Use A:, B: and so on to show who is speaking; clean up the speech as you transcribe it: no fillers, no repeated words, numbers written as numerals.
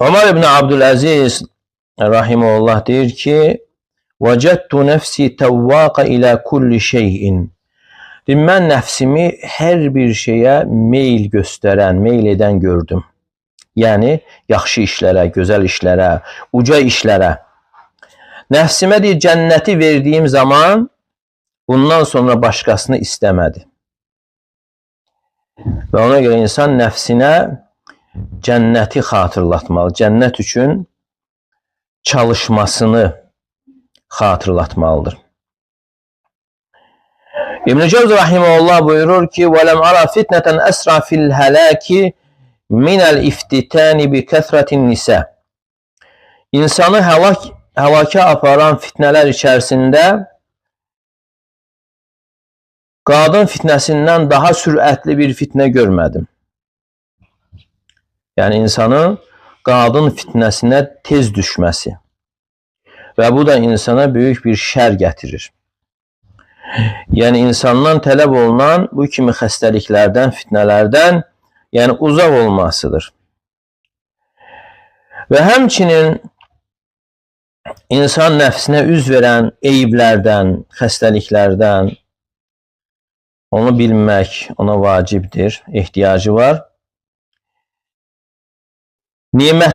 A: Ömer ibn Abdülaziz rahimehullah deyir ki: "Vecedtu nefsi tevvaka ila kulli şeyin." Mən nəfsimi hər bir şeyə meyl göstərən, meyl edən gördüm. Yəni, yaxşı işlərə, gözəl işlərə, uca işlərə. Nəfsimə deyir, cənnəti verdiyim zaman bundan sonra başqasını istəmədi. Və ona görə insan nəfsinə cənnəti xatırlatmalı, cənnət üçün çalışmasını xatırlatmalıdır. İbn-i Cevzi rahimehullah buyurur ki: وَلَمْ أَرَى فِتْنَةً أَسْرَى فِي الْهَلَاكِ مِنَ الْاِفْتِتَانِ بِكَثْرَةِ النِّسَى. İnsanı həlaka aparan fitnələr içərisində qadın fitnəsindən daha sürətli bir fitnə görmədim. Yəni, insanın qadın fitnəsinə tez düşməsi və bu da insana böyük bir şər gətirir. Yəni, insandan tələb olunan bu kimi xəstəliklərdən, fitnələrdən uzaq olmasıdır. Və həmçinin insan nəfsinə üz verən eyiblərdən, xəstəliklərdən onu bilmək ona vacibdir, ehtiyacı var. Nimət